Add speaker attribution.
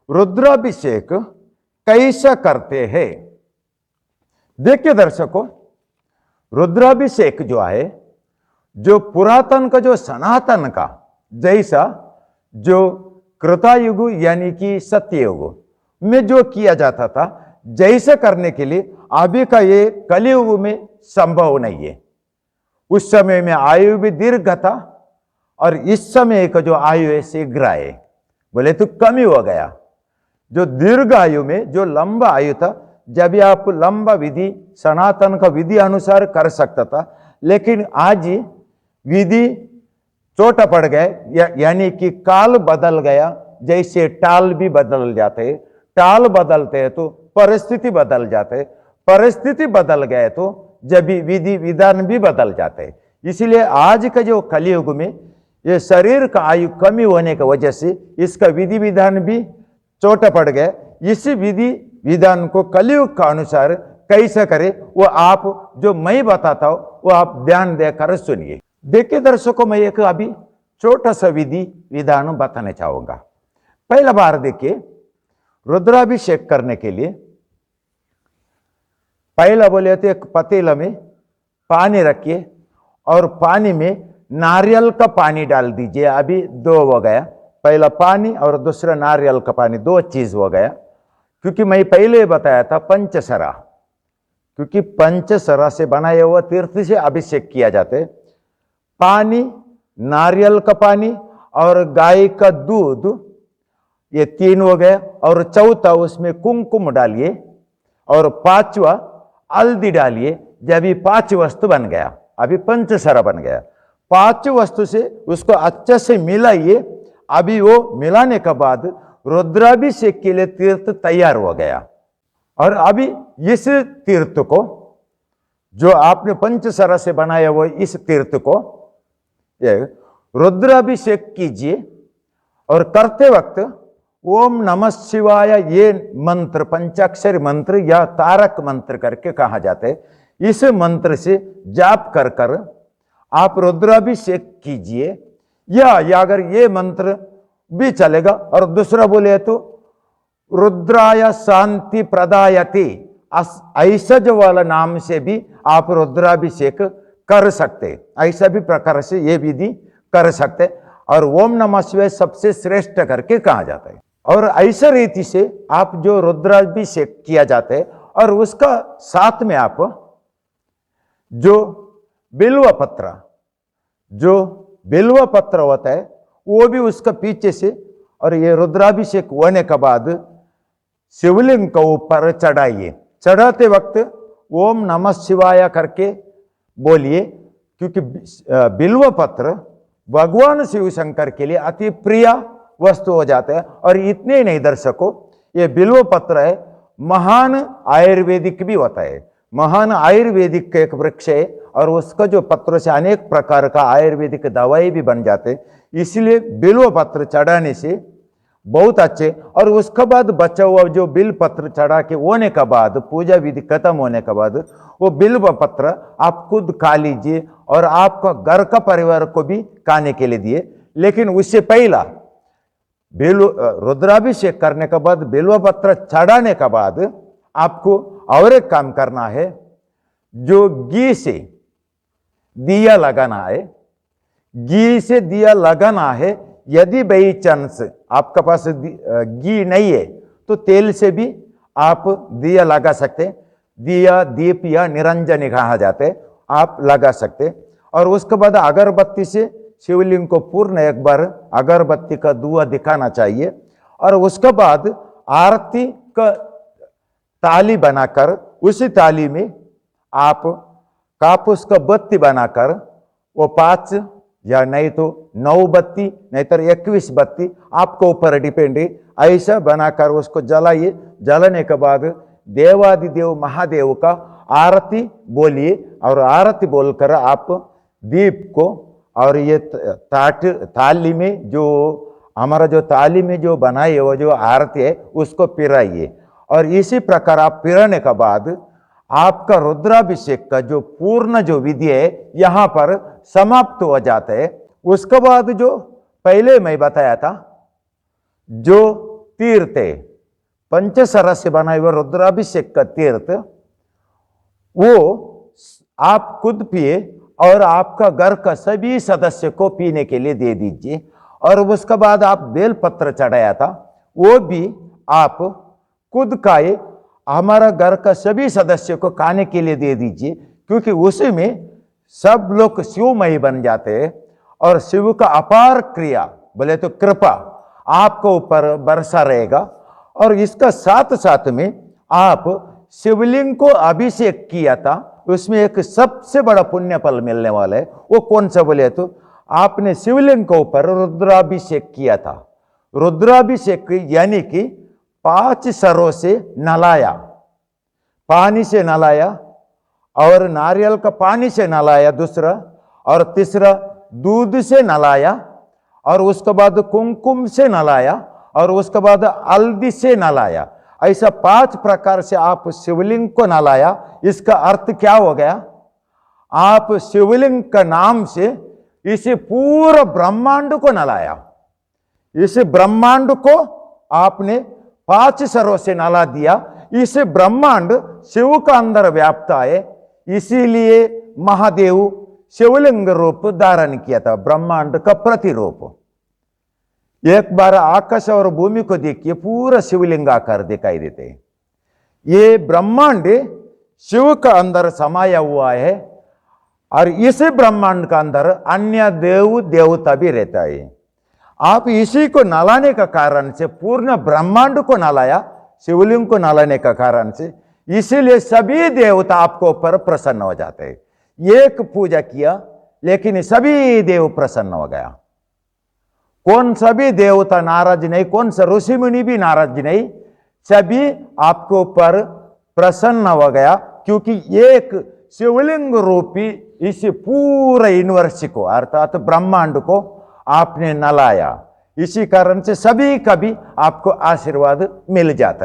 Speaker 1: रुद्राभिषेक कैसा करते हैं। देखिए दर्शकों, रुद्राभिषेक जो है, जो पुरातन का, जो सनातन का जैसा जो कृतायुग यानी कि सत्ययुग में जो किया जाता था, जैसे करने के लिए अभी का ये कलियुग में संभव नहीं है। उस समय में आयु भी दीर्घ था और इस समय का जो आयु है शीघ्र है, बोले तो कमी हो गया। जो दीर्घ आयु में जो लंबा आयु था, जब आप लंबा विधि सनातन का विधि अनुसार कर सकता था, लेकिन आज विधि छोटा पड़ गए, यानी कि काल बदल गया। जैसे टाल भी बदल जाते, टाल बदलते हैं तो परिस्थिति बदल जाते, परिस्थिति बदल गए तो जब विधि विधान भी बदल जाते। इसलिए आज का जो कलियुग में ये शरीर का आयु कमी होने की वजह से इसका विधि विधान भी छोटा पड़ गया। इसी विधि विधान को कलियुग का अनुसार कैसे करे, वो आप जो मैं बताता हूं वो आप ध्यान देकर सुनिए। देखिए दर्शकों, मैं एक अभी छोटा सा विधि विधान बताना चाहूंगा। पहला बार देखिए, रुद्राभिषेक करने के लिए पहला बोले तो एक पतीला में पानी रखिए और पानी में नारियल का पानी डाल दीजिए। अभी दो हो गया, पहला पानी और दूसरा नारियल का पानी, दो चीज हो गया। क्योंकि मैं पहले बताया था पंचसरा, क्योंकि पंचसरा से बनाए हुआ तीर्थ से अभिषेक किया जाते। पानी, नारियल का पानी और गाय का दूध, ये तीन हो गए। और चौथा उसमें कुमकुम डालिए और पांचवा हल्दी डालिए। जब ये पांच वस्तु बन गया, अभी पंचसरा बन गया। पांच वस्तु से उसको अच्छे से मिलाइए। अभी वो मिलाने के बाद रुद्राभिषेक के लिए तीर्थ तैयार हो गया। और अभी इस तीर्थ को, जो आपने पंचसरा से बनाया हुआ इस तीर्थ को रुद्राभिषेक कीजिए। और करते वक्त ओम नमः शिवाय ये मंत्र, पंचाक्षरी मंत्र या तारक मंत्र करके कहा जाता है, इस मंत्र से जाप कर कर आप रुद्राभिषेक कीजिए। या अगर ये मंत्र भी चलेगा और दूसरा बोले तो रुद्राय शांति प्रदायति, ऐसा जो वाला नाम से भी आप रुद्राभिषेक कर सकते। ऐसा भी प्रकार से ये विधि कर सकते। और ओम नमः शिवाय सबसे श्रेष्ठ करके कहा जाता है। और ऐसा रीति से आप जो रुद्राभिषेक किया जाता है, और उसका साथ में आप जो बिल्व पत्र, जो बिल्व पत्र होता है वो भी उसका पीछे से, और ये रुद्राभिषेक होने के बाद शिवलिंग के ऊपर चढ़ाइए। चढ़ाते वक्त ओम नमः शिवाय करके बोलिए, क्योंकि बिल्व पत्र भगवान शिव शंकर के लिए अति प्रिय वस्तु हो जाते हैं। और इतने ही नहीं दर्शकों, ये बिल्व पत्र है, महान आयुर्वेदिक भी होता है। महान आयुर्वेदिक का एक वृक्ष है और उसका जो पत्र से अनेक प्रकार का आयुर्वेदिक दवाई भी बन जाते हैं। इसलिए बिल्व पत्र चढ़ाने से बहुत अच्छे। और उसके बाद बचा हुआ जो बिल्व पत्र चढ़ा के होने के बाद, पूजा विधि खत्म होने के बाद, वो बिल्व पत्र आप खुद खा लीजिए और आपका घर का परिवार को भी खाने के लिए दिए। लेकिन उससे पहला रुद्राभिषेक करने के बाद, बिल्व पत्र चढ़ाने के बाद आपको और एक काम करना है, जो घी से दिया लगाना है। घी से दिया लगाना है। यदि बाई चांस आपका पास घी नहीं है तो तेल से भी आप दिया लगा सकते। दिया, दीप या निरंजन कहा जाते, आप लगा सकते। और उसके बाद अगरबत्ती से शिवलिंग को पूर्ण एक बार अगरबत्ती का धुआं दिखाना चाहिए। और उसके बाद आरती का ताली बनाकर, उसी ताली में आप कापूस का बत्ती बनाकर, वो 5 या नहीं तो 9 बत्ती, नहीं तो 21 बत्ती, आपको ऊपर डिपेंड है, ऐसा बनाकर उसको जलाइए। जलाने के बाद देवादिदेव महादेव का आरती बोलिए। और आरती बोलकर आप दीप को और ये थाली में जो हमारा जो थाली में जो बनाई वो जो आरती है उसको पिराइए। और इसी प्रकार आप पिराने के बाद आपका रुद्राभिषेक का जो पूर्ण जो विधि है यहाँ पर समाप्त हो जाता है। उसके बाद जो पहले मैं बताया था, जो तीर्थ है, पंचसरा से बना हुआ रुद्राभिषेक का तीर्थ, वो आप खुद पिए और आपका घर का सभी सदस्य को पीने के लिए दे दीजिए। और उसके बाद आप बेलपत्र चढ़ाया था, वो भी आप खुद खाए, हमारा घर का सभी सदस्य को खाने के लिए दे दीजिए, क्योंकि उसी में सब लोग शिवमयी बन जाते हैं और शिव का अपार क्रिया, बोले तो कृपा आपको ऊपर बरसा रहेगा। और इसका साथ साथ में आप शिवलिंग को अभिषेक किया था, उसमें एक सबसे बड़ा पुण्य फल मिलने वाला है। वो कौन सा बोले तो आपने शिवलिंग के ऊपर रुद्राभिषेक किया था। रुद्राभिषेक यानी कि 5 सरों से नलाया, पानी से नलाया, और नारियल का पानी से नलाया दूसरा, और तीसरा दूध से नलाया, और उसके बाद कुमकुम से नलाया, और उसके बाद हल्दी से नलाया। ऐसा 5 प्रकार से आप शिवलिंग को नलाया। इसका अर्थ क्या हो गया? आप शिवलिंग का नाम से इस पूरा ब्रह्मांड को नलाया। इस ब्रह्मांड को आपने 5 सरों से नला दिया। इस ब्रह्मांड शिव का अंदर व्याप्त है, इसीलिए महादेव शिवलिंग रूप धारण किया था, ब्रह्मांड का प्रतिरूप। एक बार आकाश और भूमि को देखिए, पूरा शिवलिंग आकार दिखाई देते हैं। ये ब्रह्मांड शिव का अंदर समाया हुआ है, और इस ब्रह्मांड का अंदर अन्य देव देवता भी रहता है। आप इसी को नलाने का कारण से पूर्ण ब्रह्मांड को नलाया, शिवलिंग को नलाने का कारण से, इसीलिए सभी देवता आपको ऊपर प्रसन्न हो जाते हैं। एक पूजा किया लेकिन सभी देव प्रसन्न हो गया। कौन सभी देवता नाराज नहीं, कौन सा ऋषि मुनि भी नाराज नहीं, सभी आपको ऊपर प्रसन्न हो गया, क्योंकि एक शिवलिंग रूपी इस पूरे यूनिवर्स को अर्थात ब्रह्मांड को आपने नलाया। इसी कारण से सभी का भी आपको आशीर्वाद मिल जाता है।